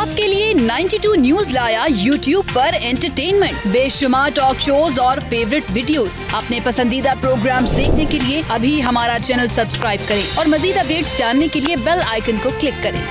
आपके लिए 92 न्यूज लाया यूट्यूब पर एंटरटेनमेंट, बेशुमार टॉक शोज और फेवरेट वीडियोस। अपने पसंदीदा प्रोग्राम्स देखने के लिए अभी हमारा चैनल सब्सक्राइब करें और मजीद अपडेट्स जानने के लिए बेल आइकन को क्लिक करें।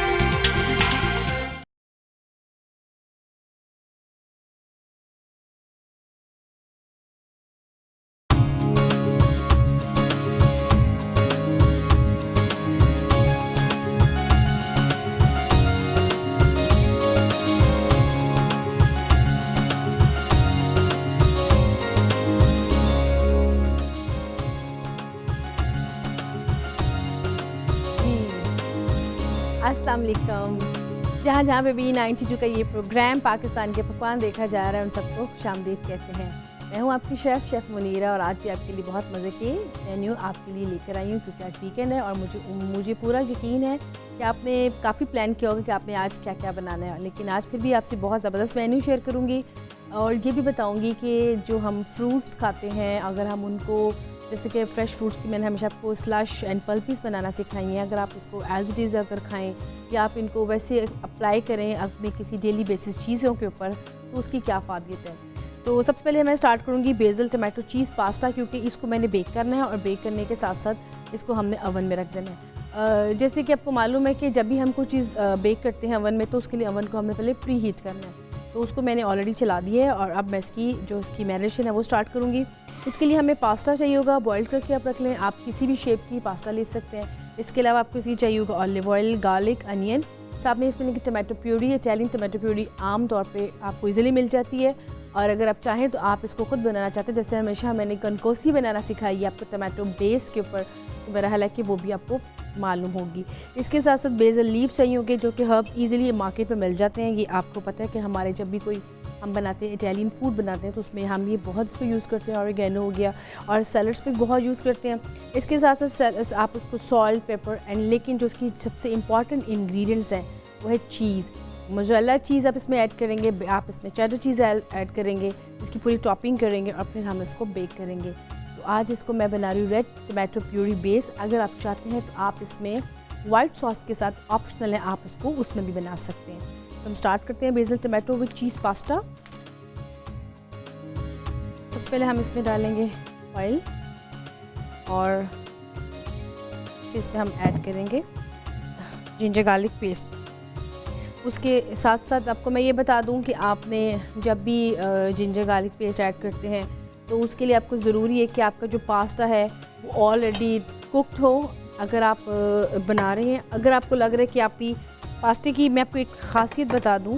अस्सलाम वालेकुम। जहाँ पे भी 92 का ये प्रोग्राम पाकिस्तान के पकवान देखा जा रहा है, उन सबको खुशामदीद कहते हैं। मैं हूँ आपकी शेफ़ मुनीरा और आज भी आपके लिए बहुत मज़े के मेन्यू आपके लिए लेकर आई हूँ, क्योंकि आज वीकेंड है और मुझे पूरा यकीन है कि आपने काफ़ी प्लान किया होगा कि आपने आज क्या क्या बनाना है। लेकिन आज फिर भी आपसे बहुत ज़बरदस्त मेन्यू शेयर करूँगी और ये भी बताऊँगी कि जो हम फ्रूट्स खाते हैं, अगर हम उनको जैसे कि फ़्रेश फ्रूट्स की मैंने हमेशा आपको स्लश एंड पल्पीस बनाना सिखाई है, अगर आप उसको एज़ इट इज़ अगर खाएं या आप इनको वैसे अप्लाई करें अपने किसी डेली बेसिस चीज़ों के ऊपर, तो उसकी क्या फ़ायदा है। तो सबसे पहले मैं स्टार्ट करूँगी बेसल टमाटो चीज़ पास्ता, क्योंकि इसको मैंने बेक करना है और बेक करने के साथ साथ इसको हमने ओवन में रख देना है। जैसे कि आपको मालूम है कि जब भी हम कोई चीज़ बेक करते हैं ओवन में, तो उसके लिए ओवन को हमें पहले प्री हीट करना है। तो उसको मैंने ऑलरेडी चला दिया है और अब मैं इसकी मैरिनेशन है वो स्टार्ट करूँगी। इसके लिए हमें पास्ता चाहिए होगा, बॉईल करके आप रख लें। आप किसी भी शेप की पास्ता ले सकते हैं। इसके अलावा आपको इसकी चाहिए होगा ऑलिव ऑयल, गार्लिक, अनियन। साथ में इसमें tomato puree, Italian tomato puree आम तौर पे आपको इजीली मिल जाती है, और अगर आप चाहें तो आप इसको खुद बनाना चाहते हैं, जैसे हमेशा मैंने कनकोसी बनाना सिखाई है आपको टमाटो बेस के ऊपर, तो मेरा हाल है कि वो भी आपको मालूम होगी। इसके साथ साथ बेसल लीव्स चाहिए होंगे, जो कि हर्ब्स ईजिली मार्केट में मिल जाते हैं। ये आपको पता है कि हमारे जब भी कोई हम बनाते हैं इटालियन फूड बनाते हैं तो उसमें हम ये बहुत इसको यूज़ करते हैं। ऑरिगेनो हो गया और सैलड्स पे बहुत यूज़ करते हैं। इसके साथ साथ आप उसको सॉल्ट, पेपर एंड, लेकिन जो उसकी सबसे इम्पॉर्टेंट इंग्रेडिएंट्स हैं वो है चीज़। मोज़रेला चीज़ आप इसमें ऐड करेंगे, आप इसमें चेडर चीज़ ऐड करेंगे, इसकी पूरी टॉपिंग करेंगे और फिर हम इसको बेक करेंगे। तो आज इसको मैं बना रही हूँ रेड टमाटो प्यूरी बेस। अगर आप चाहते हैं तो आप इसमें वाइट सॉस के साथ, ऑप्शनल है, आप उसको उसमें भी बना सकते हैं। तो हम स्टार्ट करते हैं basil tomato with cheese pasta. सबसे पहले हम इसमें डालेंगे ऑयल और फिर इसमें हम ऐड करेंगे जिंजर गार्लिक पेस्ट। उसके साथ साथ आपको मैं ये बता दूं कि आपने जब भी जिंजर गार्लिक पेस्ट ऐड करते हैं तो उसके लिए आपको ज़रूरी है कि आपका जो पास्ता है वो ऑलरेडी कुक्ड हो। अगर आप बना रहे हैं, अगर आपको लग रहा है कि आपकी पास्ते की, मैं आपको एक ख़ासियत बता दूं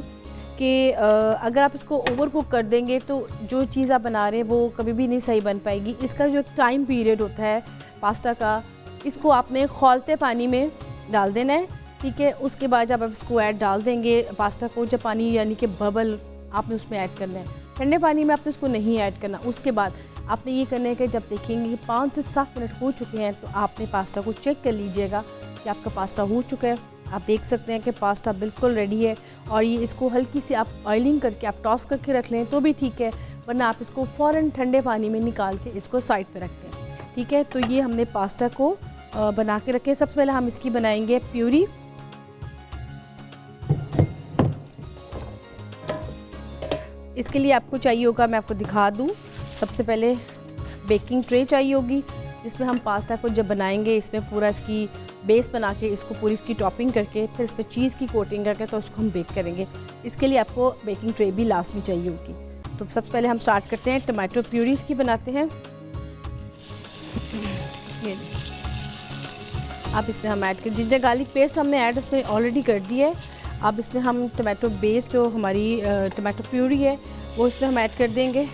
कि अगर आप इसको ओवर कुक कर देंगे तो जो चीज़ आप बना रहे हैं वो कभी भी नहीं सही बन पाएगी। इसका जो एक टाइम पीरियड होता है पास्ता का, इसको आपने खौलते पानी में डाल देना है, ठीक है। उसके बाद जब आप इसको डाल देंगे पास्ता को, जब पानी यानी कि बबल आपने उसमें ऐड करना है, ठंडे पानी में आपने उसको नहीं ऐड करना। उसके बाद आपने ये करना है कि जब देखेंगे कि 5 से 7 मिनट हो चुके हैं तो आपने पास्ता को चेक कर लीजिएगा कि आपका पास्ता हो चुका है। आप देख सकते हैं कि पास्ता बिल्कुल रेडी है और ये इसको हल्की सी आप ऑयलिंग करके आप टॉस करके रख लें तो भी ठीक है, वरना आप इसको फ़ौरन ठंडे पानी में निकाल के इसको साइड पे रखते हैं, ठीक है। तो ये हमने पास्ता को बना के रखे। सबसे पहले हम इसकी बनाएंगे प्यूरी। इसके लिए आपको चाहिए होगा, मैं आपको दिखा दूँ, सबसे पहले बेकिंग ट्रे चाहिए होगी जिसमें हम पास्ता को जब बनाएंगे इसमें पूरा इसकी बेस बना के, इसको पूरी इसकी टॉपिंग करके, फिर इस पर चीज़ की कोटिंग करके तो उसको हम बेक करेंगे। इसके लिए आपको बेकिंग ट्रे भी लास्ट में चाहिए होगी। तो सबसे पहले हम स्टार्ट करते हैं, टमाटो प्यूरी इसकी बनाते हैं। ये अब इसमें हम ऐड कर जिंजर गार्लिक पेस्ट हमने ऐड इसमें ऑलरेडी कर दिया है। अब इसमें हम टमाटो बेस जो हमारी टमाटो प्यूरी है वो इसमें हम ऐड कर देंगे।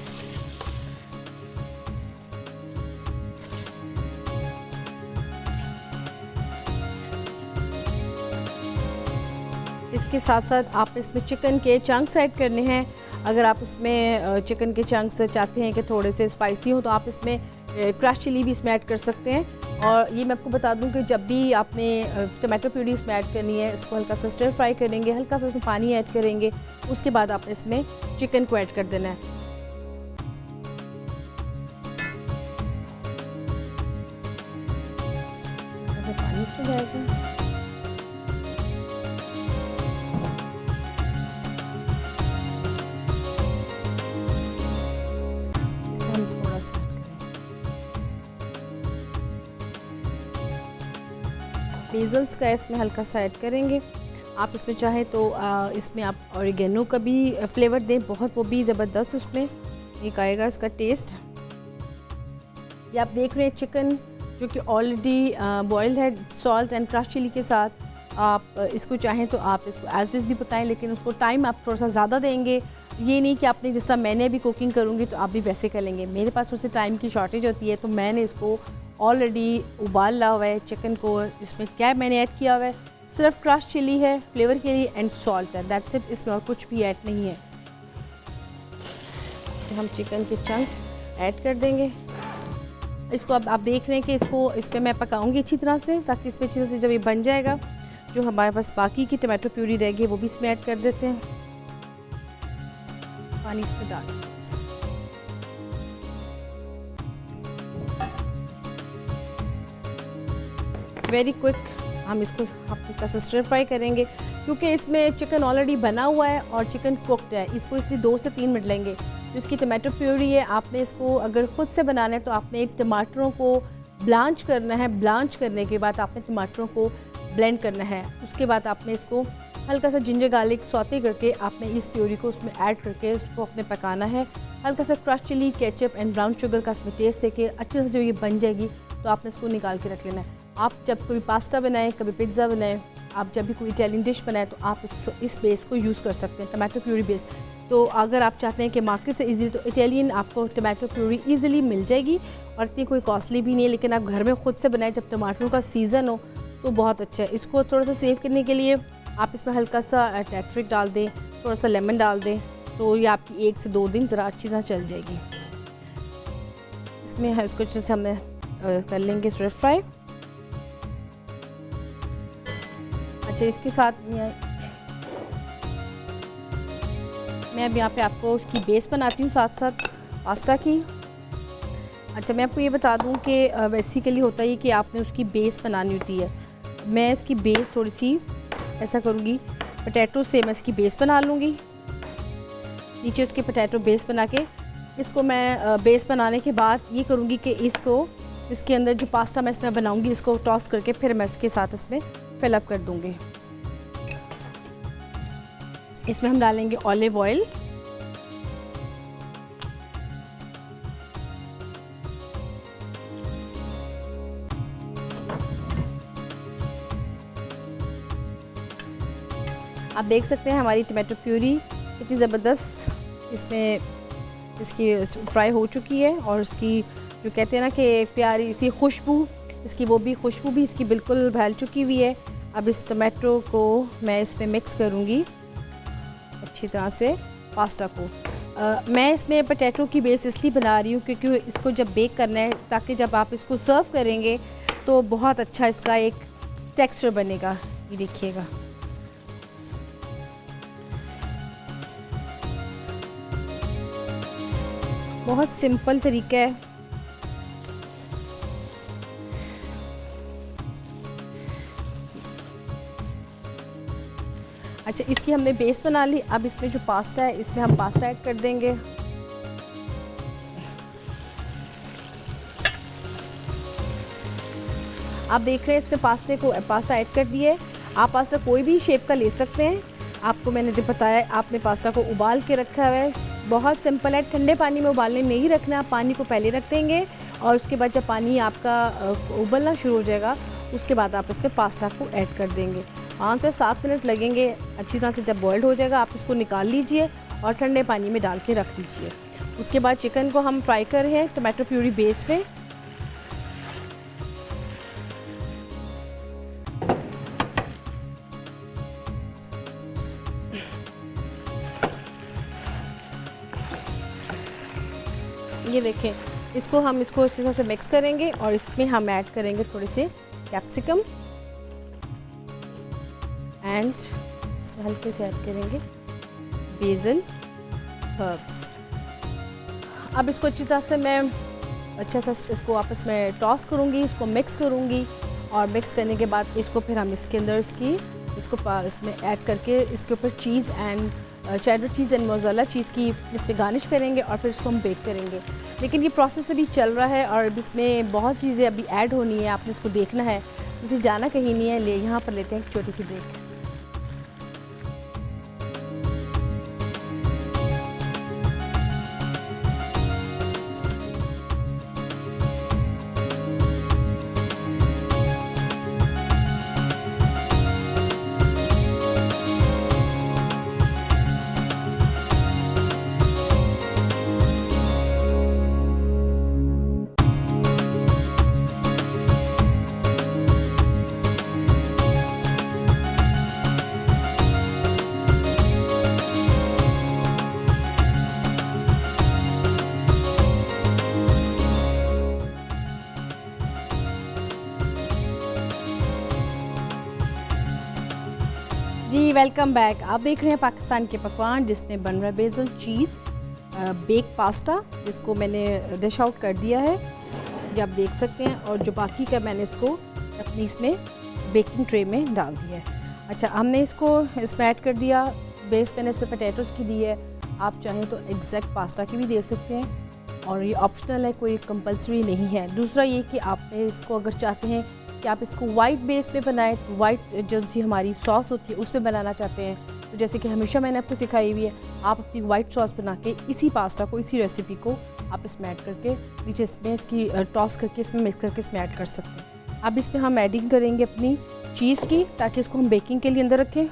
इसके साथ साथ आप इसमें चिकन के चंक्स ऐड करने हैं। अगर आप इसमें चिकन के चंक्स चाहते हैं कि थोड़े से स्पाइसी हो तो आप इसमें क्रश चिली भी इसमें ऐड कर सकते हैं। और ये मैं आपको बता दूं कि जब भी आपने टमाटो प्यूरी इसमें ऐड करनी है, इसको हल्का सा स्टर फ्राई करेंगे, हल्का सा इसमें पानी ऐड करेंगे, उसके बाद आपने इसमें चिकन को ऐड कर देना है। पानी इसमें जाएगा। बेजल्स का इसमें हल्का सा ऐड करेंगे। आप इसमें चाहें तो इसमें आप ऑरिगेनो का भी फ्लेवर दें, बहुत वो भी ज़बरदस्त उसमें एक आएगा इसका टेस्ट। ये आप देख रहे हैं चिकन जो कि ऑलरेडी बॉइल्ड है सॉल्ट एंड क्रश चिली के साथ। आप इसको चाहें तो आप इसको एज इज़ भी पकाएं, लेकिन उसको टाइम आप थोड़ा सा ज़्यादा देंगे। ये नहीं कि आपने जिस तरह मैंने अभी कुकिंग करूँगी तो आप भी वैसे कर लेंगे। मेरे पास उससे टाइम की शॉर्टेज होती है, तो मैंने इसको ऑलरेडी उबाल ला हुआ है चिकन को। इसमें क्या मैंने ऐड किया हुआ है, सिर्फ क्रश चिली है फ्लेवर के लिए एंड सॉल्ट है, दैट्स इट। इसमें और कुछ भी ऐड नहीं है। तो हम चिकन के चंक्स ऐड कर देंगे। इसको अब आप देख रहे हैं कि इसको इस पर मैं पकाऊंगी अच्छी तरह से, ताकि इसमें अच्छी तरह से जब ये बन जाएगा, जो हमारे पास बाकी की टमाटो प्यूरी रहेगी वो भी इसमें ऐड कर देते हैं। पानी इसमें डाल वेरी क्विक हम इसको हल्का सा स्टर फ्राई करेंगे, क्योंकि इसमें चिकन ऑलरेडी बना हुआ है और चिकन कुकड है। इसको इसलिए 2 से 3 मिनट लेंगे। जो इसकी टमाटो प्यूरी है, आपने इसको अगर ख़ुद से बनाना है तो आपने टमाटरों को ब्लांच करना है। ब्लांच करने के बाद आपने टमाटरों को ब्लेंड करना है। उसके बाद आपने इसको हल्का सा जिंजर गार्लिक सौते करके आपने इस प्यूरी को उसमें ऐड करके उसको अपने पकाना है। हल्का सा crush chilli, ketchup and brown sugar का इसमें टेस्ट देके अच्छी तरह से जब ये बन जाएगी तो आपने इसको निकाल के रख लेना है। आप जब कभी पास्ता बनाएं, कभी पिज़्ज़ा बनाएं, आप जब भी कोई इटालियन डिश बनाएं तो आप इस बेस को यूज़ कर सकते हैं, टमाटो प्यूरी बेस। तो अगर आप चाहते हैं कि मार्केट से इजीली, तो इटालियन आपको टमाटो प्यूरी इजीली मिल जाएगी और इतनी कोई कॉस्टली भी नहीं है। लेकिन आप घर में ख़ुद से बनाएं जब टमाटरों का सीज़न हो तो बहुत अच्छा है। इसको थोड़ा सा सेव करने के लिए आप इसमें हल्का सा टेट्रिक डाल दें, थोड़ा सा लेमन डाल दें, तो ये आपकी 1 से 2 दिन ज़रा अच्छी तरह चल जाएगी। इसमें इसको अच्छे से हमें कर लेंगे स्टर फ्राई। अच्छा, इसके साथ मैं अब यहाँ पे आपको उसकी बेस बनाती हूँ साथ साथ पास्ता की। अच्छा, मैं आपको ये बता दूँ कि बेसिकली होता है कि आपने उसकी बेस बनानी होती है। मैं इसकी बेस थोड़ी सी ऐसा करूँगी, पोटैटो से मैं इसकी बेस बना लूँगी। नीचे उसके पोटैटो बेस बना के इसको मैं बेस बनाने के बाद ये करूँगी कि इसके अंदर जो पास्ता मैं इसमें बनाऊँगी इसको टॉस करके फिर मैं इसके साथ इसमें फिलअप कर दूँगी। इसमें हम डालेंगे ऑलिव ऑयल, आप देख सकते हैं हमारी टमाटो प्यूरी कितनी ज़बरदस्त इसमें इसकी फ्राई हो चुकी है। और उसकी जो कहते हैं ना कि प्यारी सी खुशबू, इसकी वो भी खुशबू भी इसकी बिल्कुल फैल चुकी हुई है। अब इस टमाटो को मैं इसमें मिक्स करूँगी अच्छी तरह से पास्ता को। मैं इसमें पोटैटो की बेस इसलिए बना रही हूँ क्योंकि इसको जब बेक करना है, ताकि जब आप इसको सर्व करेंगे तो बहुत अच्छा इसका एक टेक्सचर बनेगा। ये देखिएगा, बहुत सिंपल तरीका है। अच्छा, इसकी हमने बेस बना ली। अब इसमें जो पास्ता है इसमें हम पास्ता ऐड कर देंगे। आप देख रहे हैं इसमें पास्ता ऐड कर दिए। आप पास्ता कोई भी शेप का ले सकते हैं। आपको मैंने बताया, आपने पास्ता को उबाल के रखा हुआ है। बहुत सिंपल है, ठंडे पानी में उबालने नहीं रखना। आप पानी को पहले रख देंगे और उसके बाद जब पानी आपका उबलना शुरू हो जाएगा उसके बाद आप इसमें पास्ता को ऐड कर देंगे। 5 से 7 मिनट लगेंगे अच्छी तरह से। जब बॉइल्ड हो जाएगा आप उसको निकाल लीजिए और ठंडे पानी में डाल के रख दीजिए। उसके बाद चिकन को हम फ्राई कर रहे हैं टमाटो प्यूरी बेस पे। ये देखें, इसको हम इसी तरह से मिक्स करेंगे और इसमें हम ऐड करेंगे थोड़े से कैप्सिकम एंड इसमें हल्के से ऐड करेंगे बेसल हर्ब्स। अब इसको अच्छी तरह से मैं अच्छा सा इसको आपस में टॉस करूँगी, इसको मिक्स करूँगी और मिक्स करने के बाद इसको फिर हम इसके अंदर इसमें ऐड करके इसके ऊपर cheese and cheddar cheese and mozzarella cheese की इस पर गार्निश करेंगे और फिर इसको हम बेक करेंगे। लेकिन ये प्रोसेस अभी चल रहा है और इसमें बहुत चीज़ें अभी ऐड होनी है, आपने इसको देखना है। इसे जाना कहीं नहीं है, यहाँ पर लेते हैं एक छोटी सी ब्रेक। जी वेलकम बैक। आप देख रहे हैं पाकिस्तान के पकवान, जिसमें बन रहा है बेसल चीज़ बेक पास्ता, जिसको मैंने डिश आउट कर दिया है, जो आप देख सकते हैं। और जो बाकी का मैंने इसको अपनी इसमें बेकिंग ट्रे में डाल दिया है। अच्छा, हमने इसको इसमें ऐड कर दिया। बेस मैंने इसमें पोटैटोज़ की दी है, आप चाहें तो एग्जैक्ट पास्ता की भी दे सकते हैं, और ये ऑप्शनल है, कोई कंपलसरी नहीं है। दूसरा ये कि आपने इसको अगर चाहते हैं कि आप इसको वाइट बेस पे बनाएं, तो वाइट जो सी हमारी सॉस होती है उस पर बनाना चाहते हैं, तो जैसे कि हमेशा मैंने आपको सिखाई हुई है, आप अपनी वाइट सॉस बना के इसी पास्ता को, इसी रेसिपी को आप इसमें ऐड करके नीचे इसमें इसकी टॉस करके इसमें मिक्स करके इसमें ऐड कर सकते हैं। अब इसमें हम एडिंग करेंगे अपनी चीज़ की, ताकि इसको हम बेकिंग के लिए अंदर रखें।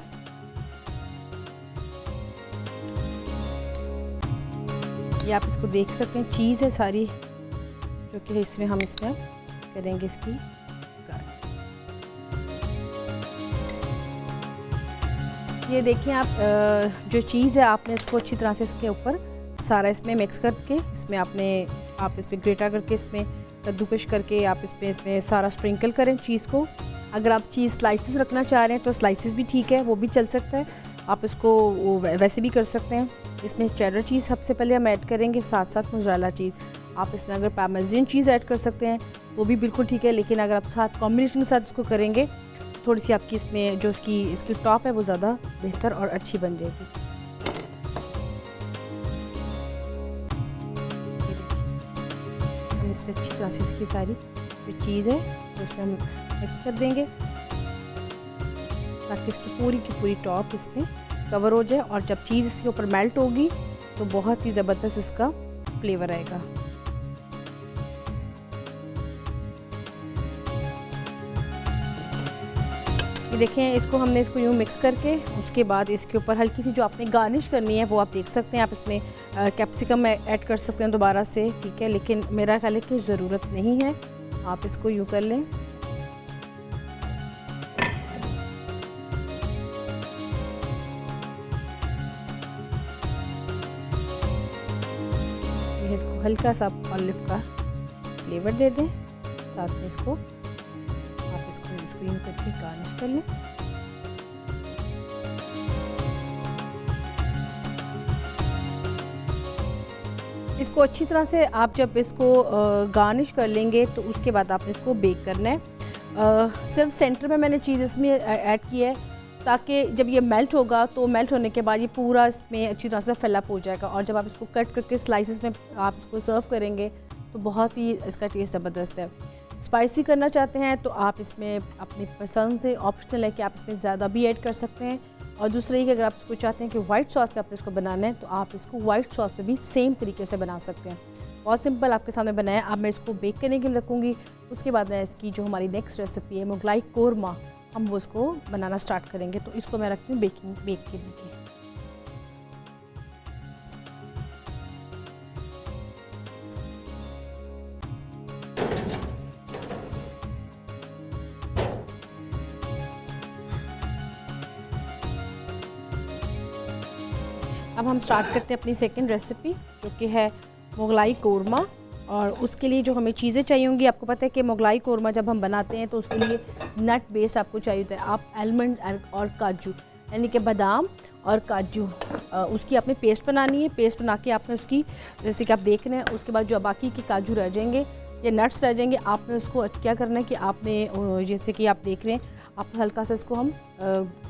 ये आप इसको देख सकते हैं, चीज़ है सारी जो कि इसमें हम इसमें करेंगे इसकी। ये देखिए आप, जो चीज़ है आपने इसको अच्छी तरह से इसके ऊपर सारा इसमें मिक्स करके इसमें आप इसमें ग्रेटा करके इसमें कद्दूकश करके आप इसमें सारा स्प्रिंकल करें चीज़ को। अगर आप चीज़ स्लाइसेस रखना चाह रहे हैं तो स्लाइसेस भी ठीक है, वो भी चल सकता है, आप इसको वो वैसे भी कर सकते हैं। इसमें चेडर चीज़ सबसे पहले हम ऐड करेंगे, साथ साथ मोज़रेला चीज़। आप इसमें अगर पार्मेज़न चीज़ ऐड कर सकते हैं तो भी बिल्कुल ठीक है, लेकिन अगर आप साथ कॉम्बिनेशन के साथ इसको करेंगे, थोड़ी सी आपकी इसमें जो इसकी टॉप है वो ज़्यादा बेहतर और अच्छी बन जाएगी। ये देखिए, हम इस पर अच्छी तरह से इसकी सारी जो चीज़ है उसमें हम मिक्स कर देंगे, ताकि इसकी पूरी की पूरी टॉप इसमें कवर हो जाए। और जब चीज़ इसके ऊपर मेल्ट होगी तो बहुत ही ज़बरदस्त इसका फ्लेवर आएगा। देखें, इसको हमने इसको यूँ मिक्स करके उसके बाद इसके ऊपर हल्की सी जो आपने गार्निश करनी है वो आप देख सकते हैं। आप इसमें कैप्सिकम ऐड कर सकते हैं दोबारा से, ठीक है, लेकिन मेरा ख्याल है कि ज़रूरत नहीं है, आप इसको यूँ कर लें। ये इसको हल्का सा ऑलिव का फ्लेवर दे दें, साथ में इसको यूँ करके गार्निश कर लें। इसको अच्छी तरह से आप जब इसको गार्निश कर लेंगे तो उसके बाद आपने इसको बेक करना है। सिर्फ सेंटर में मैंने चीज़ इसमें ऐड की है, ताकि जब ये मेल्ट होगा तो मेल्ट होने के बाद ये पूरा इसमें अच्छी तरह से फिलअप हो जाएगा, और जब आप इसको कट करके स्लाइसेस में आप इसको सर्व करेंगे तो बहुत ही इसका टेस्ट ज़बरदस्त है। स्पाइसी करना चाहते हैं तो आप इसमें अपनी पसंद से, ऑप्शनल है कि आप इसमें ज़्यादा भी ऐड कर सकते हैं। और दूसरा ये कि अगर आप इसको चाहते हैं कि वाइट सॉस पे आपने इसको बनाना है तो आप इसको वाइट सॉस पे भी सेम तरीके से बना सकते हैं। बहुत सिंपल आपके सामने बनाया। अब मैं इसको बेक करने के लिए रखूँगी, उसके बाद मैं इसकी जो हमारी नेक्स्ट रेसिपी है मुगलाई कोरमा, हम वो इसको बनाना स्टार्ट करेंगे। तो इसको मैं रखती हूँ बेक के लिए। अब हम स्टार्ट करते हैं अपनी सेकंड रेसिपी, जो कि है मुगलाई कोरमा। और उसके लिए जो हमें चीज़ें चाहिए होंगी, आपको पता है कि मुगलाई कोरमा जब हम बनाते हैं तो उसके लिए नट बेस आपको चाहिए होता है। आप आलमंड और काजू, यानी कि बादाम और काजू, उसकी आपने पेस्ट बनानी है। पेस्ट बना के आपने उसकी, जैसे कि आप देख रहे हैं, उसके बाद जो बाकी के काजू रह जाएंगे या नट्स रह जाएंगे, आपने उसको क्या करना है कि आपने, जैसे कि आप देख रहे हैं, आप हल्का सा इसको हम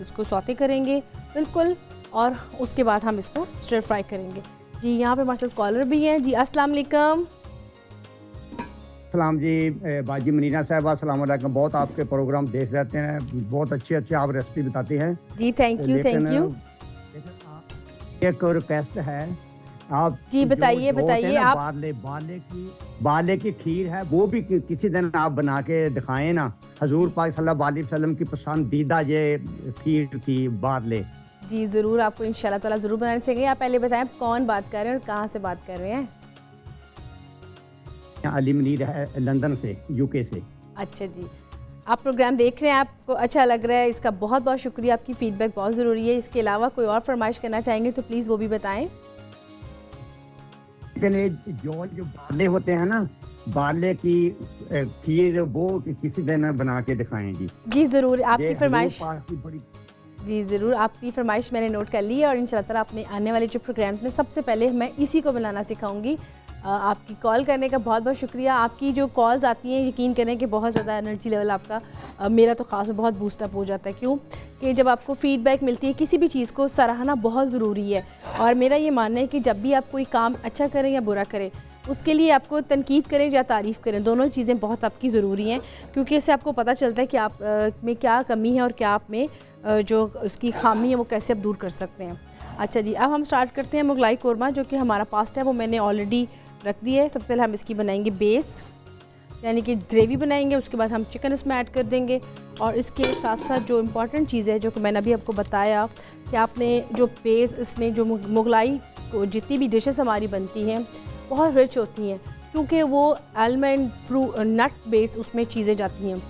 इसको सौते करेंगे बिल्कुल, और उसके बाद हम इसको स्टर फ्राई करेंगे। जी यहाँ पे हमारे साथ कॉलर भी हैं। जी अस्सलाम वालेकुम। सलाम जी बाजी मनीना साहबा अस्सलाम वालेकुम। बहुत आपके प्रोग्राम देख रहते हैं, बहुत अच्छे आप रेसिपी बताते हैं। जी थैंक यू, थैंक यू। एक रिक्वेस्ट है, आप जी बताइए जो बताइए होते हैं ना, आप। बाले की खीर है, वो भी किसी दिन आप बना के दिखाएं ना। हजूर पाक सल्लल्लाहु अलैहि वसल्लम की पसंदीदा ये खीर थी बाले। जी ज़रूर, आपको इंशाल्लाह ताला ज़रूर बनाने सीखेंगे। आप पहले बताएं आप कौन बात कर रहे हैं और कहाँ से बात कर रहे हैं? अली मनीर है लंदन से, यूके से। अच्छा जी, आप प्रोग्राम देख रहे हैं, आपको अच्छा लग रहा है, इसका बहुत बहुत शुक्रिया। आपकी फ़ीडबैक बहुत ज़रूरी है। इसके अलावा कोई और फरमाइश करना चाहेंगे तो प्लीज़ वो भी बताएं। लेकिन ये जो बाले होते हैं ना, बाले की खीर वो किसी दिन बना के दिखाएं जी। जी ज़रूर, आपकी ये फरमाइश। हजूर पाक की बड़ी जी ज़रूर, आपकी फरमाइश मैंने नोट कर ली है और इंशाल्लाह ताला अपने आने वाले जो प्रोग्राम्स में सबसे पहले मैं इसी को बनाना सिखाऊंगी। आपकी कॉल करने का बहुत बहुत शुक्रिया। आपकी जो कॉल्स आती हैं, यकीन करें कि बहुत ज़्यादा एनर्जी लेवल आपका, मेरा तो ख़ास में बहुत बूस्टअप हो जाता है। क्यों कि जब आपको फ़ीडबैक मिलती है, किसी भी चीज़ को सराहना बहुत ज़रूरी है। और मेरा ये मानना है कि जब भी आप कोई काम अच्छा करें या बुरा करें, उसके लिए आपको तनकीद करें या तारीफ़ करें, दोनों चीज़ें बहुत आपकी ज़रूरी हैं, क्योंकि इससे आपको पता चलता है कि आप में क्या कमी है और क्या आप में जो उसकी खामी है वो कैसे आप दूर कर सकते हैं। अच्छा जी, अब हम स्टार्ट करते हैं मुगलाई कोरमा, जो कि हमारा पास्ट है वो मैंने ऑलरेडी रख दिया है। सबसे पहले हम इसकी बनाएंगे बेस, यानी कि ग्रेवी बनाएंगे। उसके बाद हम चिकन इसमें ऐड कर देंगे और इसके साथ साथ जो इम्पॉर्टेंट चीज़ है, जो कि मैंने अभी आपको बताया कि आपने जो बेस इसमें जो मुगलाई को जितनी भी डिशेस हमारी बनती हैं बहुत रिच होती हैं, क्योंकि वो आलमंड नट बेस उसमें चीज़ें जाती हैं।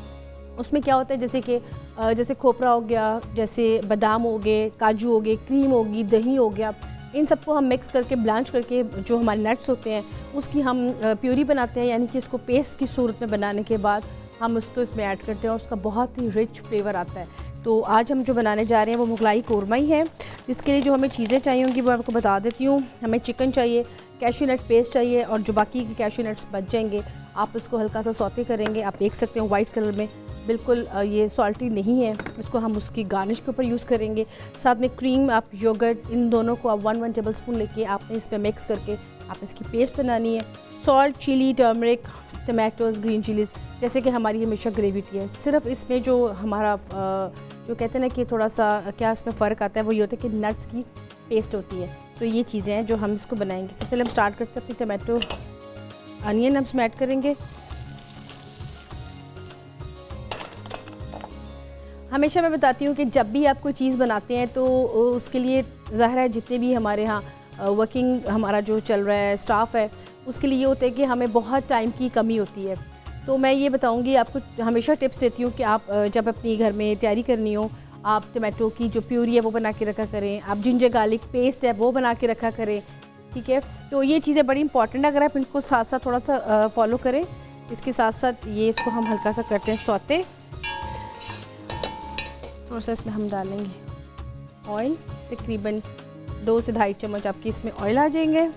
उसमें क्या होता है, जैसे खोपरा हो गया, जैसे बादाम हो गए, काजू हो गए, क्रीम होगी, दही हो गया, इन सबको हम मिक्स करके ब्लांच करके जो हमारे नट्स होते हैं उसकी हम प्यूरी बनाते हैं, यानी कि इसको पेस्ट की सूरत में बनाने के बाद हम उसको इसमें ऐड करते हैं और उसका बहुत ही रिच फ्लेवर आता है। तो आज हम जो बनाने जा रहे हैं वो मुगलाई कोरमा ही है। जिसके लिए जो हमें चीज़ें चाहिए होंगी वो आपको बता देती हूँ। हमें चिकन चाहिए, कैश्यू नट पेस्ट चाहिए और जो बाकी के कैश्यू नट्स बच जाएंगे आप उसको हल्का सा सौते करेंगे। आप देख सकते हैं वाइट कलर में बिल्कुल ये सॉल्टी नहीं है, इसको हम उसकी गार्निश के ऊपर यूज़ करेंगे। साथ में क्रीम, आप योगर्ट, इन दोनों को आप 1 टेबल स्पून लेके आपने इसमें मिक्स करके आप इसकी पेस्ट बनानी है। Salt, chilli, turmeric, tomatoes, green chillies, जैसे कि हमारी हमेशा ग्रेवी होती है। सिर्फ इसमें जो हमारा जो कहते हैं ना कि थोड़ा सा क्या इसमें फ़र्क आता है, वो ये होता है कि नट्स की पेस्ट होती है। तो ये चीज़ें हैं जो हम इसको बनाएंगे। सबसे पहले हम स्टार्ट करते हैं अपनी टमाटो अनियन हम इसमें ऐड करेंगे। हमेशा मैं बताती हूँ कि जब भी आप कोई चीज़ बनाते हैं तो उसके लिए ज़ाहिर है जितने भी हमारे यहाँ वर्किंग हमारा जो चल रहा है स्टाफ है, उसके लिए ये होता है कि हमें बहुत टाइम की कमी होती है। तो मैं ये बताऊँगी, आपको हमेशा टिप्स देती हूँ कि आप जब अपनी घर में तैयारी करनी हो, आप टमाटो की जो प्यूरी है वो बना के रखा करें, आप जिंजर गार्लिक पेस्ट है वो बना के रखा करें, ठीक है। तो ये चीज़ें बड़ी इंपॉर्टेंट है, अगर आप इनको साथ साथ थोड़ा सा फॉलो करें। इसके साथ साथ ये इसको हम हल्का सा करते हैं सौते। थोड़ा सा इसमें हम डालेंगे ऑयल, तकरीबन 2 से 2.5 चम्मच आपकी इसमें ऑयल आ जाएंगे।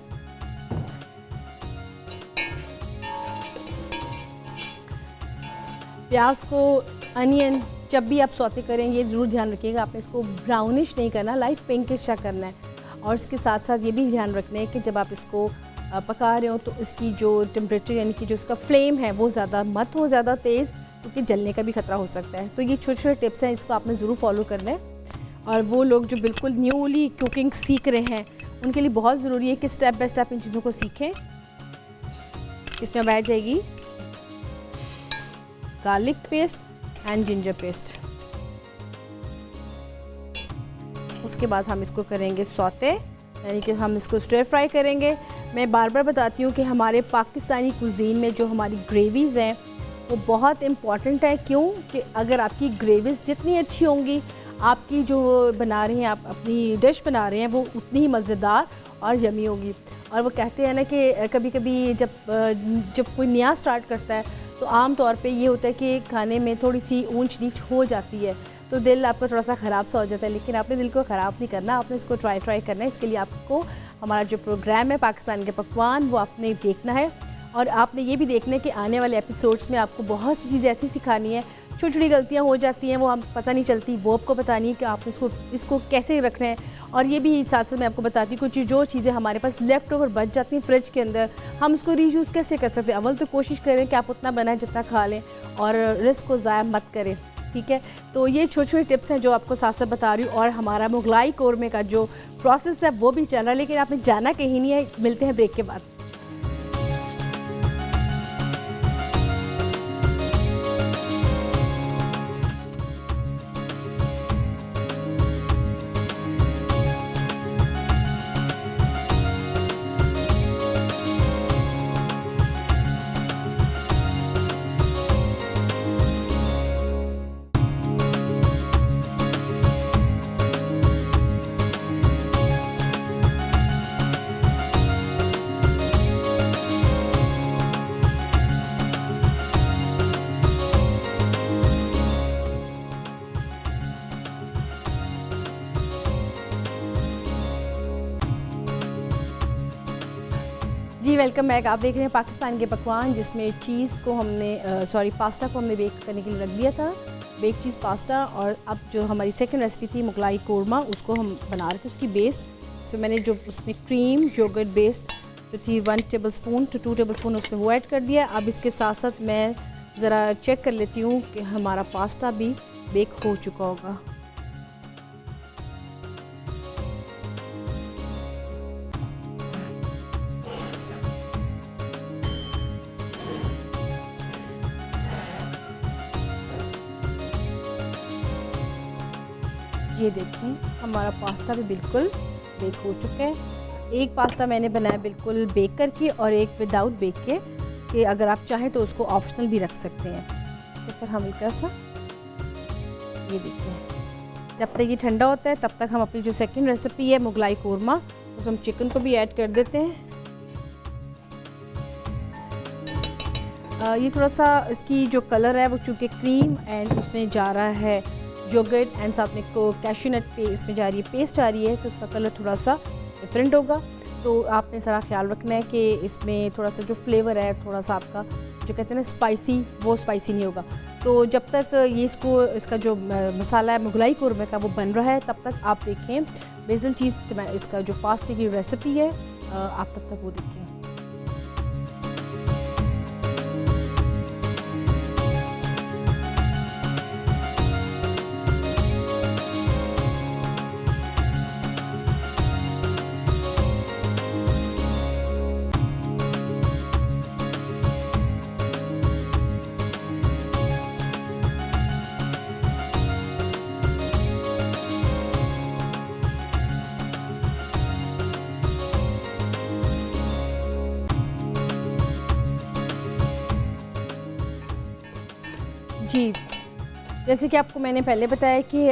प्याज को, अनियन जब भी आप सौते करें ये ज़रूर ध्यान रखिएगा, आपने इसको ब्राउनिश नहीं करना, लाइट पिंकिश सा करना है। और इसके साथ साथ ये भी ध्यान रखना है कि जब आप इसको पका रहे हो तो इसकी जो टेम्परेचर यानी कि जो इसका फ्लेम है वो ज़्यादा मत हो, ज़्यादा तेज़, क्योंकि जलने का भी खतरा हो सकता है। तो ये छोटे छोटे टिप्स हैं, इसको आपने ज़रूर फॉलो करना है। और वो लोग जो बिल्कुल न्यूली कुकिंग सीख रहे हैं उनके लिए बहुत ज़रूरी है कि स्टेप बाय स्टेप इन चीज़ों को सीखें। इसमें बैठ जाएगी garlic paste and ginger paste. उसके बाद हम इसको करेंगे सौते, यानी कि हम इसको स्टर फ्राई करेंगे। मैं बार बार बताती हूँ कि हमारे पाकिस्तानी कुजीन में जो हमारी ग्रेवीज़ हैं वो बहुत इम्पॉर्टेंट है। क्यों कि अगर आपकी ग्रेवीज़ जितनी अच्छी होंगी, आपकी जो बना रहे हैं, आप अपनी डिश बना रहे हैं, वो उतनी ही मज़ेदार और यमी होगी। और वो कहते हैं ना कि कभी कभी जब कोई नया स्टार्ट करता है तो आम तौर पे ये होता है कि खाने में थोड़ी सी ऊंच नीच हो जाती है, तो दिल आपका थोड़ा सा ख़राब सा हो जाता है। लेकिन आपने दिल को ख़राब नहीं करना, आपने इसको ट्राई करना है। इसके लिए आपको हमारा जो प्रोग्राम है पाकिस्तान के पकवान वो आपने देखना है। और आपने ये भी देखना है कि आने वाले एपिसोड्स में आपको बहुत सी चीज़ें ऐसी सिखानी है, छोटी छोटी गलतियाँ हो जाती हैं, वो हम पता नहीं चलती, वो आपको बतानी है कि आप इसको कैसे रखना है। और ये भी साथ साथ मैं आपको बताती हूँ कुछ जो चीज़ें हमारे पास लेफ़्ट ओवर बच जाती हैं फ्रिज के अंदर, हम उसको रीयूज़ कैसे कर सकते हैं। अव्वल तो कोशिश करें कि आप उतना बनाएं जितना खा लें और रिस्क को ज़ाया मत करें, ठीक है। तो ये छोटी छोटी टिप्स हैं जो आपको साथ साथ बता रही हूँ। और हमारा मुगलाई कोरमे का जो प्रोसेस है वो भी चल रहा है, लेकिन आपने जाना कहीं नहीं है। मिलते हैं ब्रेक के बाद। जी वेलकम बैक। आप देख रहे हैं पाकिस्तान के पकवान, जिसमें चीज़ को हमने पास्ता को हमने बेक करने के लिए रख दिया था, बेक चीज़ पास्ता। और अब जो हमारी सेकंड रेसिपी थी मुगलाई कोरमा, उसको हम बना रहे थे। उसकी बेस इसमें मैंने जो उसमें क्रीम योगर्ट बेस्ड जो थी 1 table spoon to 2 table spoon उसमें वो ऐड कर दिया। अब इसके साथ साथ मैं ज़रा चेक कर लेती हूँ कि हमारा पास्ता भी बेक हो चुका होगा। ये देखें हमारा पास्ता भी बिल्कुल बेक हो चुका है। एक पास्ता मैंने बनाया बिल्कुल बेक करके और एक विदाउट बेक के, कि अगर आप चाहें तो उसको ऑप्शनल भी रख सकते हैं। तो फिर हम हल्का सा ये देखिए, जब तक ये ठंडा होता है तब तक हम अपनी जो सेकंड रेसिपी है मुगलाई कोरमा, उसमें हम चिकन को भी ऐड कर देते हैं। ये थोड़ा सा इसकी जो कलर है वो चूँकि क्रीम एंड उसमें जा रहा है योगर्ट एंड साथ में को कैश्यू नट पे इसमें जा रही है, पेस्ट आ रही है, तो उसका कलर थोड़ा सा डिफरेंट होगा। तो आपने सारा ख्याल रखना है कि इसमें थोड़ा सा जो फ्लेवर है थोड़ा सा आपका जो कहते हैं ना स्पाइसी, वो स्पाइसी नहीं होगा। तो जब तक ये इसका जो मसाला है मुगलाई कोरमे का वो बन रहा है, तब तक आप देखें बेसिल चीज़ इसका जो पास्ता की रेसिपी है, आप तब तक वो देखें। जी, जैसे कि आपको मैंने पहले बताया कि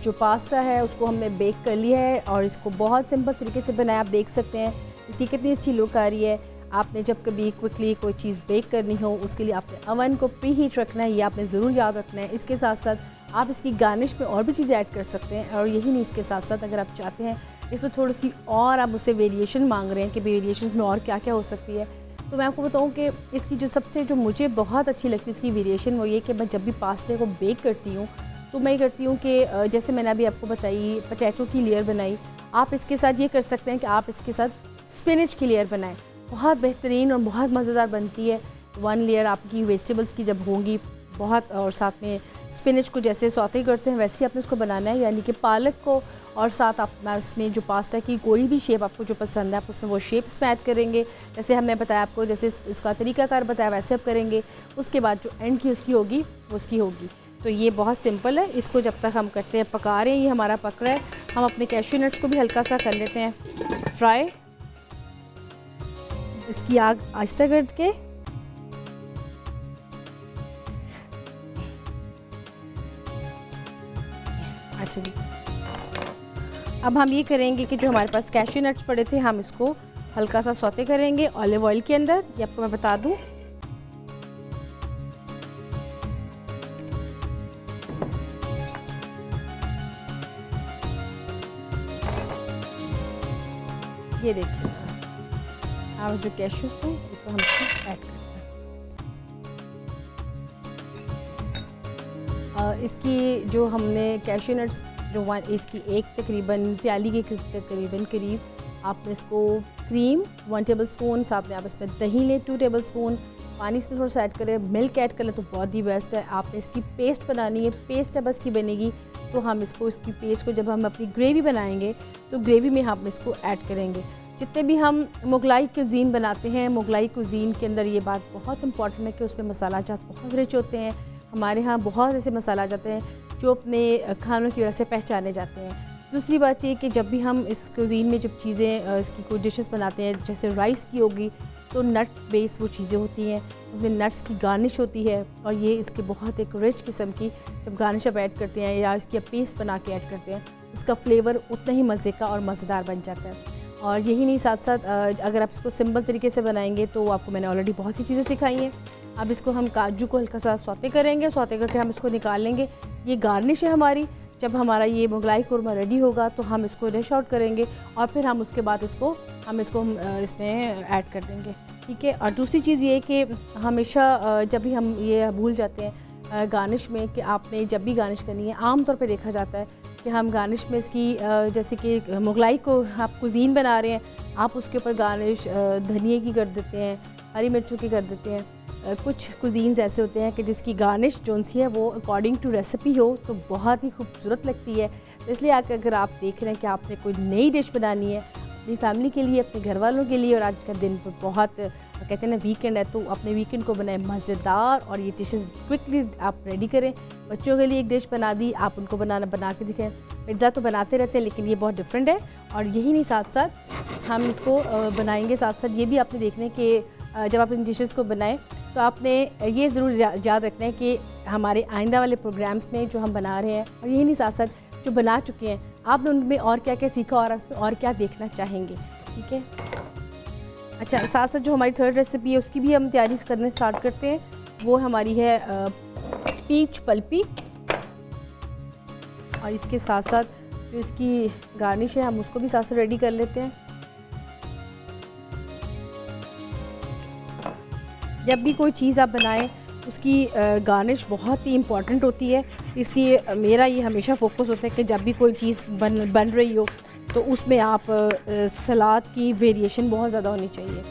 जो पास्ता है उसको हमने बेक कर लिया है और इसको बहुत सिंपल तरीके से बनाया। आप देख सकते हैं इसकी कितनी अच्छी लुक आ रही है। आपने जब कभी क्विकली कोई चीज़ बेक करनी हो, उसके लिए आपने अवन को प्री हीट रखना है, ये आपने ज़रूर याद रखना है। इसके साथ साथ आप इसकी गार्निश में और भी चीज़ें ऐड कर सकते हैं। और यही नहीं, इसके साथ साथ अगर आप चाहते हैं इसमें थोड़ी सी और आप उससे वेरिएशन मांग रहे हैं कि वेरिएशंस में और क्या क्या हो सकती है, तो मैं आपको बताऊं कि इसकी जो मुझे बहुत अच्छी लगती है इसकी वेरिएशन, वो ये कि मैं जब भी पास्ते को बेक करती हूँ तो मैं ये करती हूँ कि जैसे मैंने अभी आपको बताई पोटैटो की लेयर बनाई, आप इसके साथ ये कर सकते हैं कि आप इसके साथ स्पिनच की लेयर बनाएं। बहुत बेहतरीन और बहुत मज़ेदार बनती है। 1 लेयर आपकी वेजिटेबल्स की जब होंगी बहुत, और साथ में स्पिनच को जैसे सौते करते हैं वैसे ही आपने उसको बनाना है, यानी कि पालक को, और साथ आप उसमें जो पास्ता की कोई भी शेप आपको जो पसंद है आप उसमें वो शेप इसमें ऐड करेंगे। जैसे हमने बताया आपको, जैसे इसका तरीकाकार बताया वैसे आप करेंगे। उसके बाद जो एंड की उसकी होगी उसकी होगी। तो ये बहुत सिंपल है। इसको जब तक हम करते हैं पका रहे हैं, ये हमारा पक रहा है, हम अपने कैश्यू नट्स को भी हल्का सा कर लेते हैं फ्राई। इसकी आग आहिस्ता करके अच्छा जी, अब हम ये करेंगे कि जो हमारे पास कैश्यू नट्स पड़े थे हम इसको हल्का सा सौते करेंगे ऑलिव ऑयल के अंदर। ये आपको मैं बता दूं, ये देखिए आप जो कैश्यूज थे इसको हम इसको ऐड करते हैं। इसकी जो हमने कैश्यू नट्स इसकी एक तकरीबन प्याली के तकरीबन करीब आपने इसको क्रीम 1 टेबलस्पून, साथ में आप इसमें दही लें 2 टेबलस्पून, पानी इसमें थोड़ा सा ऐड करें, मिल्क ऐड कर लें तो बहुत ही बेस्ट है। आपने इसकी पेस्ट बनानी है, पेस्ट जब इसकी बनेगी तो हम इसकी पेस्ट को जब हम अपनी ग्रेवी बनाएंगे तो ग्रेवी में हम इसको ऐड करेंगे। जितने भी हम मुगलाई कुज़ीन बनाते हैं, मुगलाई कुज़ीन के अंदर ये बात बहुत इंपॉर्टेंट है कि उसमें मसाला जात बहुत रिच होते हैं। हमारे यहाँ बहुत ऐसे मसाला जाते हैं जो अपने खानों की वजह से पहचाने जाते हैं। दूसरी बात ये कि जब भी हम इस कुज़ीन में जब चीज़ें इसकी कोई डिशेस बनाते हैं, जैसे राइस की होगी तो नट बेस वो चीज़ें होती हैं, उसमें नट्स की गार्निश होती है और ये इसके बहुत एक रिच किस्म की जब गार्निश आप ऐड करते हैं या इसकी पेस्ट बना के ऐड करते हैं, उसका फ्लेवर उतना ही मज़े का और मज़ेदार बन जाता है। और यही नहीं, साथ साथ अगर आप इसको सिंपल तरीके से बनाएंगे तो आपको मैंने ऑलरेडी बहुत सी चीज़ें सिखाई हैं। अब इसको हम काजू को हल्का सा सौते करेंगे, सौते करके हम इसको निकाल लेंगे। ये गार्निश है हमारी। जब हमारा ये मुगलाई कुरमा रेडी होगा तो हम इसको डिश आउट करेंगे और फिर हम उसके बाद इसको इसमें ऐड कर देंगे, ठीक है। और दूसरी चीज़ ये कि हमेशा जब भी हम ये भूल जाते हैं गार्निश में कि आपने जब भी गार्निश करनी है, आम तौर पे देखा जाता है कि हम गार्निश में इसकी जैसे कि मुगलाई को आप कुज़ीन बना रहे हैं, आप उसके ऊपर गार्निश धनिए की कर देते हैं, हरी मिर्चों की कर देते हैं। कुछ कुज़ीन्स ऐसे होते हैं कि जिसकी गार्निश जो सी है वो अकॉर्डिंग टू रेसिपी हो तो बहुत ही खूबसूरत लगती है। तो इसलिए अगर आप देख रहे हैं कि आपने कोई नई डिश बनानी है अपनी फैमिली के लिए, अपने घर वालों के लिए, और आज का दिन बहुत कहते हैं ना वीकेंड है, तो अपने वीकेंड को बनाए मज़ेदार और ये डिशेस क्विकली आप रेडी करें। बच्चों के लिए एक डिश बना दी, आप उनको बना के दिखाएं। पिज़्ज़ा तो बनाते रहते हैं लेकिन ये बहुत डिफरेंट है। और यही नहीं, साथ साथ हम इसको बनाएंगे, साथ साथ ये भी आपने देखना है कि जब आप इन डिशेस को बनाएं तो आपने ये ज़रूर याद रखना है कि हमारे आइंदा वाले प्रोग्राम्स में जो हम बना रहे हैं और यही नहीं, साथ साथ जो बना चुके हैं, आपने उनमें और क्या क्या सीखा और उसमें और क्या देखना चाहेंगे, ठीक है। अच्छा, साथ साथ जो हमारी थर्ड रेसिपी है उसकी भी हम तैयारी करने स्टार्ट करते हैं। वो हमारी है पीच पल्पी, और इसके साथ साथ जो इसकी गार्निश है हम उसको भी साथ साथ रेडी कर लेते हैं। जब भी कोई चीज़ आप बनाएं उसकी गार्निश बहुत ही इम्पॉर्टेंट होती है, इसलिए मेरा ये हमेशा फोकस होता है कि जब भी कोई चीज़ बन रही हो तो उसमें आप सलाद की वेरिएशन बहुत ज़्यादा होनी चाहिए,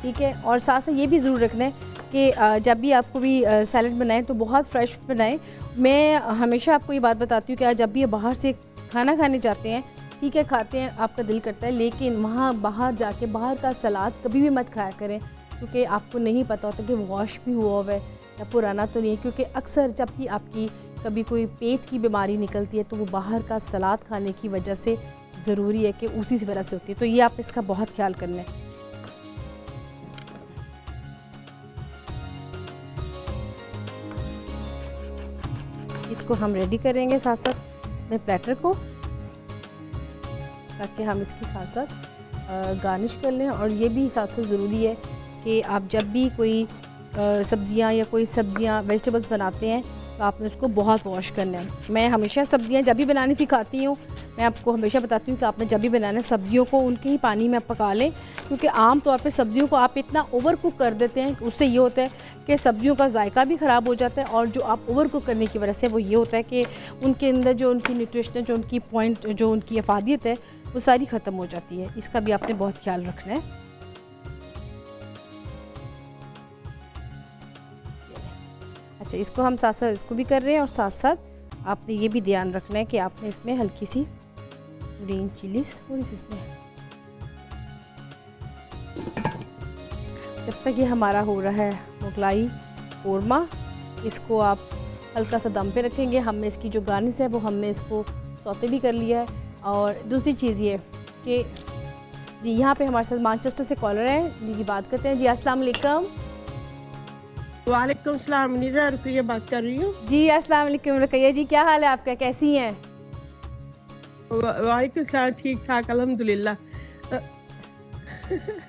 ठीक है। और साथ साथ ये भी ज़रूर रखना है कि जब भी आपको भी सैलड बनाएं तो बहुत फ्रेश बनाएं। मैं हमेशा आपको ये बात बताती हूँ कि जब भी बाहर से खाना खाने जाते हैं, ठीक है, खाते हैं, आपका दिल करता है, लेकिन वहाँ बाहर जाके बाहर का सलाद कभी भी मत खाया करें, क्योंकि आपको नहीं पता होता कि वॉश भी हुआ है या पुराना तो नहीं है। क्योंकि अक्सर जब भी आपकी कभी कोई पेट की बीमारी निकलती है तो वो बाहर का सलाद खाने की वजह से ज़रूरी है कि उसी वजह से होती है। तो ये आप इसका बहुत ख्याल करना है। इसको हम रेडी करेंगे साथ साथ अपने प्लेटर को, ताकि हम इसके साथ साथ गार्निश कर लें। और ये भी साथ साथ ज़रूरी है कि आप जब भी कोई सब्ज़ियाँ या कोई सब्ज़ियाँ वेजिटेबल्स बनाते हैं तो आपने उसको बहुत वॉश करना है। मैं हमेशा सब्ज़ियाँ जब भी बनानी सिखाती हूँ, मैं आपको हमेशा बताती हूँ कि आपने जब भी बनाना है सब्ज़ियों को उनके ही पानी में आप पका लें, क्योंकि आम तौर पे सब्ज़ियों को आप इतना ओवर कुक कर देते हैं, उससे ये होता है कि सब्ज़ियों का जायका भी ख़राब हो जाता है। और जो आप ओवर कुक करने की वजह से वो ये होता है कि उनके अंदर जो उनकी न्यूट्रिशन, जो उनकी पॉइंट, जो उनकी अफादियत है वो सारी ख़त्म हो जाती है। इसका भी आपने बहुत ख्याल रखना है। अच्छा, इसको हम साथ साथ इसको भी कर रहे हैं, और साथ साथ आपने ये भी ध्यान रखना है कि आपने इसमें हल्की सी ग्रीन चिलीज थोड़ी सी इसमें, जब तक ये हमारा हो रहा है मुगलाई कोरमा, इसको आप हल्का सा दम पे रखेंगे। हमने इसकी जो गार्निश है वो हमने इसको सौते भी कर लिया है। और दूसरी चीज़ ये कि जी यहाँ पे हमारे साथ मैनचेस्टर से कॉलर हैं। जी बात करते हैं। जी अस्सलाम वालेकुम। वालेकुम सलाम, मुनीरा रुकैया बात कर रही हूँ। जी अस्सलाम वालेकुम रुकैया जी, क्या हाल है आपका, कैसी हैं? वालेकुम सलाम, ठीक ठाक अल्हम्दुलिल्लाह।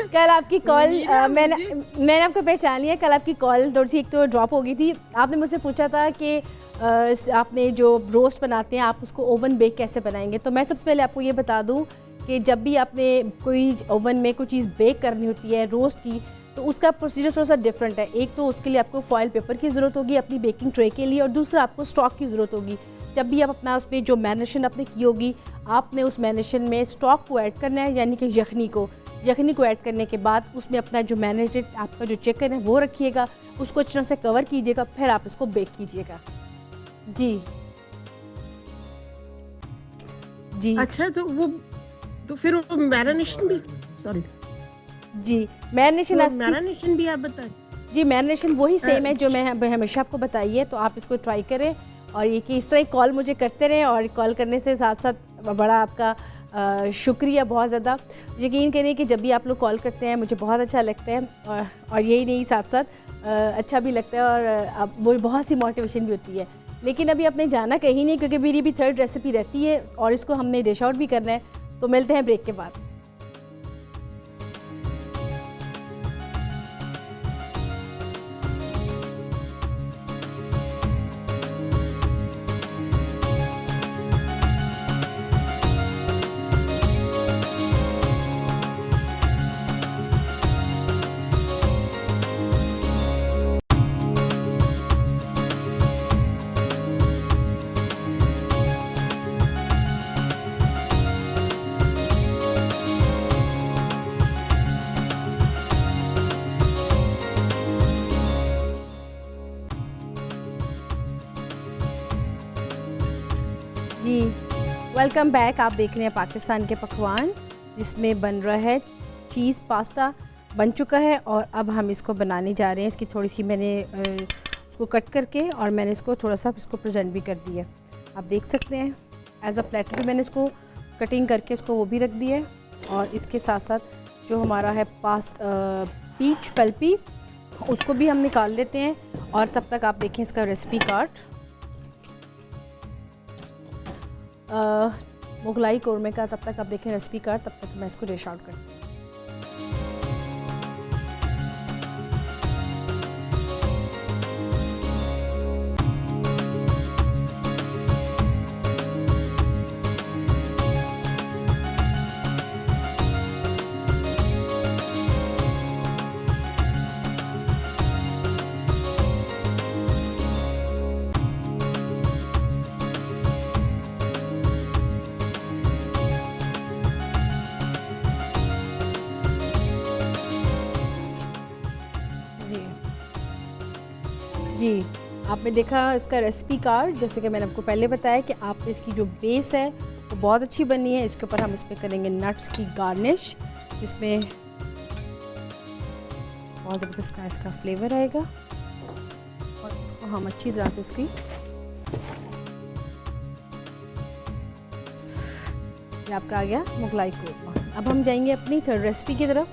कल आपकी कॉल मैंने आपको पहचान लिया। कल आपकी कॉल थोड़ी सी एक तो ड्रॉप हो गई थी। आपने मुझसे पूछा था कि आपने जो रोस्ट बनाते हैं आप उसको ओवन बेक कैसे बनाएंगे। तो मैं सबसे पहले आपको ये बता दूं कि जब भी आपने कोई ओवन में कोई चीज़ बेक करनी होती है रोस्ट की, तो उसका प्रोसीजर थोड़ा सा डिफरेंट है। एक तो उसके लिए आपको फॉयल पेपर की ज़रूरत होगी अपनी बेकिंग ट्रे के लिए, और दूसरा आपको स्टॉक की ज़रूरत होगी। जब भी आप अपना उसमें जो मैरिनेशन आपने की होगी, आपने उस मैरिनेशन में स्टॉक को ऐड करना है, यानी कि यखनी को ऐड करने के बाद उसमें अपना जो मैरिनेटेड आपका जो चिकन है वो रखिएगा, उसको अच्छी तरह से कवर कीजिएगा, फिर आप इसको बेक कीजिएगा। जी अच्छा, तो फिर वो मैरिनेशन भी, सॉरी जी, मैरिनेशन भी आप बताएं। जी, मैरिनेशन वही सेम है जो मैं हमेशा आपको बताई है, तो आप इसको ट्राई करें। और ये कि इस तरह कॉल मुझे करते रहें, और कॉल करने से साथ साथ बड़ा आपका शुक्रिया बहुत ज़्यादा। यकीन करिए कि जब भी आप लोग कॉल करते हैं मुझे बहुत अच्छा लगता है, और यही नहीं, साथ साथ अच्छा भी लगता है, और वो बहुत सी मोटिवेशन भी होती है। लेकिन अभी आपने जाना कहीं नहीं, क्योंकि मेरी भी थर्ड रेसिपी रहती है और इसको हमने डिश आउट भी करना है। तो मिलते हैं ब्रेक के बाद। जी, वेलकम बैक। आप देख रहे हैं पाकिस्तान के पकवान, जिसमें बन रहा है चीज़ पास्ता। बन चुका है और अब हम इसको बनाने जा रहे हैं। इसकी थोड़ी सी मैंने उसको कट करके और मैंने इसको थोड़ा सा इसको प्रेजेंट भी कर दिया। आप देख सकते हैं एज अ प्लेटर भी मैंने इसको कटिंग करके इसको वो भी रख दिया है। और इसके साथ साथ जो हमारा है पीच पल्पी, उसको भी हम निकाल लेते हैं। और तब तक आप देखें इसका रेसिपी कार्ड। मुगलाई कौरमे का तब तक आप देखें रेसिपी कार्ड, तब तक मैं इसको डिश आउट करती हूँ। जी, आपने देखा इसका रेसिपी कार्ड। जैसे कि मैंने आपको पहले बताया कि आप इसकी जो बेस है वो बहुत अच्छी बनी है। इसके ऊपर हम इस पर करेंगे नट्स की गार्निश, जिसमें बहुत ज़बरदस्त का इसका फ्लेवर आएगा। और इसको हम अच्छी तरह से इसकी ये आपका आ गया मुगलाई कोरमा। अब हम जाएंगे अपनी थर्ड रेसिपी की तरफ,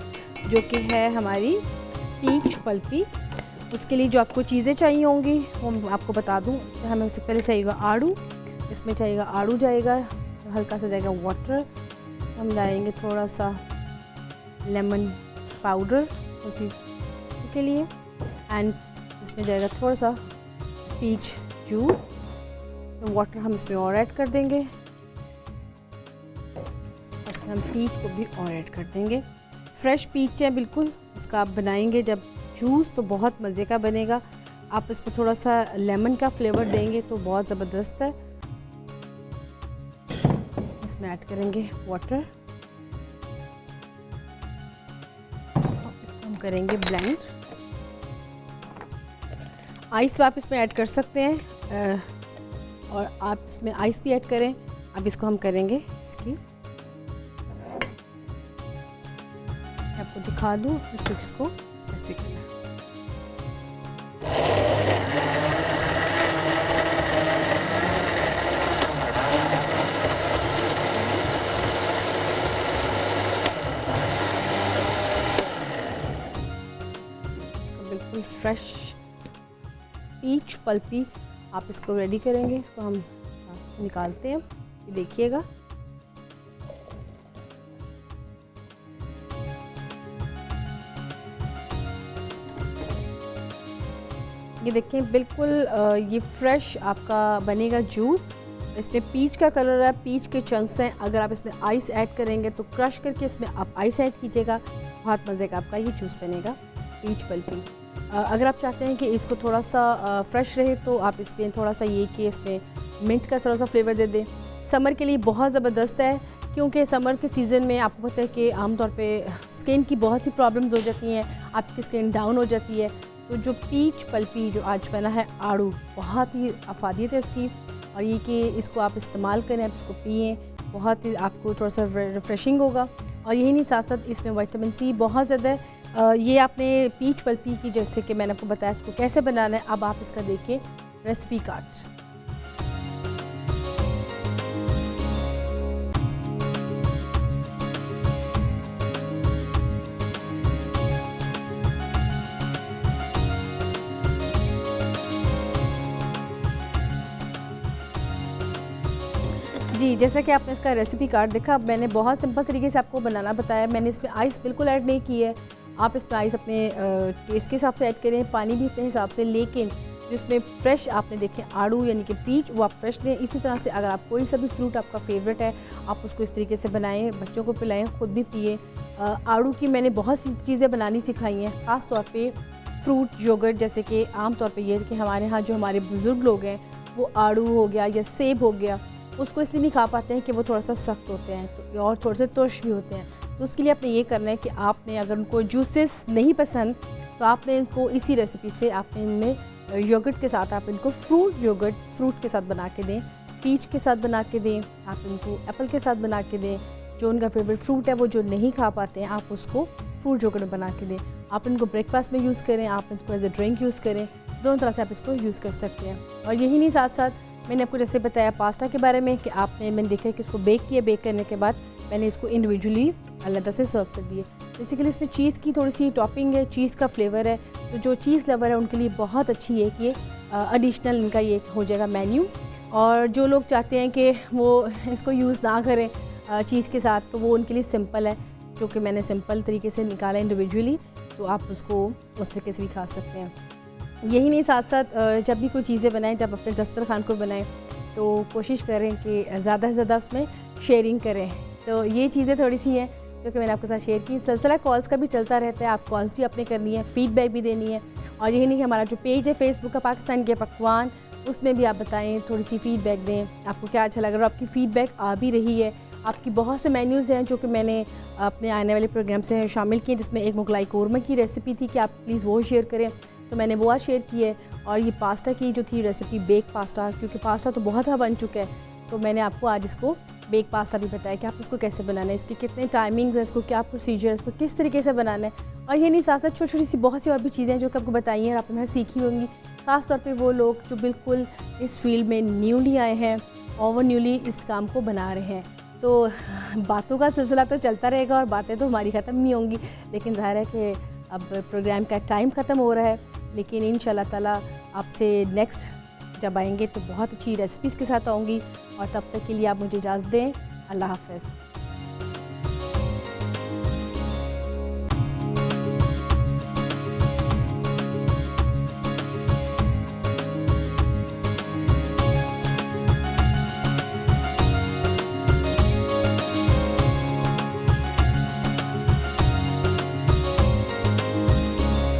जो कि है हमारी पीच पल्पी। उसके लिए जो आपको चीज़ें चाहिए होंगी वो मैं आपको बता दूं। इसमें हमें सबसे पहले चाहिएगा आड़ू। इसमें चाहिएगा आड़ू जाएगा, हल्का सा जाएगा वाटर। हम डालेंगे थोड़ा सा लेमन पाउडर उसी के लिए, एंड इसमें जाएगा थोड़ा सा पीच जूस। तो वाटर हम इसमें और ऐड कर देंगे, और इसमें हम पीच को भी और ऐड कर देंगे। फ्रेश पीच है बिल्कुल, इसका आप बनाएंगे जब जूस तो बहुत मज़े का बनेगा। आप इसमें थोड़ा सा लेमन का फ्लेवर देंगे तो बहुत ज़बरदस्त है। इसमें ऐड करेंगे वाटर, इसको हम करेंगे ब्लेंड। आइस आप इसमें ऐड कर सकते हैं, और आप इसमें आइस भी ऐड करें। अब इसको हम करेंगे इसकी, आपको दिखा दूँ इसको कैसे करना है। बिल्कुल फ्रेश पीच पल्पी आप इसको रेडी करेंगे। इसको हम निकालते हैं, ये देखिएगा। ये देखें बिल्कुल ये फ्रेश आपका बनेगा जूस। इसमें पीच का कलर है, पीच के चंक्स हैं। अगर आप इसमें आइस ऐड करेंगे तो क्रश करके इसमें आप आइस ऐड कीजिएगा, बहुत मज़े का आपका ये जूस बनेगा पीच पल्पी। अगर आप चाहते हैं कि इसको थोड़ा सा फ्रेश रहे तो आप इसमें थोड़ा सा ये कि इसमें मिंट का थोड़ा सा फ्लेवर दे दें। समर के लिए बहुत ज़बरदस्त है, क्योंकि समर के सीज़न में आपको पता है कि आमतौर पे स्किन की बहुत सी प्रॉब्लम्स हो जाती हैं, आपकी स्किन डाउन हो जाती है। तो जो पीच पल्पी जो आज बना है आड़ू, बहुत ही अफादियत है इसकी, और ये कि इसको आप इस्तेमाल करें, आप इसको पिएँ, बहुत ही आपको थोड़ा सा रिफ़्रेशिंग होगा। और यही नहीं, साथ साथ इसमें विटामिन सी बहुत ज़्यादा है। ये आपने पीच पल्पी की, जैसे कि मैंने आपको बताया इसको कैसे बनाना है, अब आप इसका देखिए रेसिपी कार्ड। जी, जैसा कि आपने इसका रेसिपी कार्ड देखा, अब मैंने बहुत सिंपल तरीके से आपको बनाना बताया। मैंने इसमें आइस बिल्कुल ऐड नहीं की है। आप इसमें आइस अपने टेस्ट के हिसाब से ऐड करें, पानी भी अपने हिसाब से, लेकिन जिसमें फ्रेश आपने देखें आड़ू यानी कि पीच, वो आप फ्रेश लें। इसी तरह से अगर आप कोई सा भी फ्रूट आपका फेवरेट है, आप उसको इस तरीके से बनाएं, बच्चों को पिलाएं, ख़ुद भी पिए। आड़ू की मैंने बहुत सी चीज़ें बनानी सिखाई हैं, ख़ास तौर पे फ्रूट योगर्ट, जैसे कि आम तौर पे ये कि हमारे यहाँ जो हमारे बुज़ुर्ग लोग हैं वो आड़ू हो गया या सेब हो गया, उसको इसलिए नहीं खा पाते हैं कि वो थोड़ा सा सख्त होते हैं तो और थोड़े से तुर्श भी होते हैं। तो उसके लिए आपने ये करना है कि आपने अगर उनको जूसेस नहीं पसंद तो आपने इनको इसी रेसिपी से आपने इनमें योगर्ट के साथ आप इनको फ्रूट योगर्ट फ्रूट के साथ बना के दें, पीच के साथ बना के दें, आप इनको एप्पल के साथ बना के दें। जो उनका फेवरेट फ्रूट है वो जो नहीं खा पाते हैं, आप उसको फ्रूट योगर्ट बना के दें। आप इनको ब्रेकफास्ट में यूज़ करें, आप इनको एज ए ड्रिंक यूज़ करें, दोनों तरह से आप इसको यूज़ कर सकते हैं। और यही नहीं, साथ साथ मैंने आपको जैसे बताया पास्ता के बारे में कि मैंने देखा कि इसको बेक किया, बेक करने के बाद मैंने इसको इंडिविजुअली अलग से सर्व कर दिए। बेसिकली इसमें चीज़ की थोड़ी सी टॉपिंग है, चीज़ का फ्लेवर है, तो जो चीज़ लवर है उनके लिए बहुत अच्छी है कि ये एडिशनल इनका ये हो जाएगा मेन्यू। और जो लोग चाहते हैं कि वो इसको यूज़ ना करें चीज़ के साथ, तो वो उनके लिए सिंपल है, जो कि मैंने सिंपल तरीके से निकाला इंडिविजुअली, तो आप उसको उस तरीके से भी खा सकते हैं। यही नहीं, साथ साथ जब भी कोई चीज़ें बनाएं, जब अपने दस्तरखान को बनाएं तो कोशिश करें कि ज़्यादा से ज़्यादा उसमें शेयरिंग करें। तो ये चीज़ें थोड़ी सी हैं जो कि मैंने आपके साथ शेयर की। सिलसिला कॉल्स का भी चलता रहता है, आप कॉल्स भी अपने करनी है, फ़ीडबैक भी देनी है। और यही नहीं कि हमारा जो पेज है फेसबुक का पाकिस्तान के पकवान, उसमें भी आप बताएं, थोड़ी सी फ़ीडबैक दें, आपको क्या अच्छा लग रहा है। आपकी फ़ीडबैक आ भी रही है, आपकी बहुत से मेन्यूज़ हैं जो कि मैंने अपने आने वाले प्रोग्राम से शामिल किए, जिसमें एक मुगलाई कौरमा की रेसिपी थी कि आप प्लीज़ वो शेयर करें, तो मैंने वो आज शेयर की है। और ये पास्ता की जो थी रेसिपी, बेक पास्ता, क्योंकि पास्ता तो बहुत बन चुका है, तो मैंने आपको आज इसको बेक पास्ता भी बताया कि आप इसको कैसे बनाना है, इसकी कितने टाइमिंग्स हैं, इसको क्या प्रोसीजर है, इसको किस तरीके से बनाना है। और ये नहीं, साथ साथ छोटी छोटी सी बहुत सी और भी चीज़ें जो कि आपको बताई हैं और आपने सीखी होंगी, ख़ास तौर पे वो लोग जो बिल्कुल इस फील्ड में न्यूली आए हैं और वो न्यूली इस काम को बना रहे हैं। तो बातों का सिलसिला तो चलता रहेगा और बातें तो हमारी ख़त्म नहीं होंगी, लेकिन ज़ाहिर है कि अब प्रोग्राम का टाइम ख़त्म हो रहा है। लेकिन इंशाल्लाह ताला आपसे नेक्स्ट जब आएंगे तो बहुत अच्छी रेसिपीज़ के साथ आऊँगी, और तब तक के लिए आप मुझे इजाज़त दें। अल्लाह हाफ़िज़।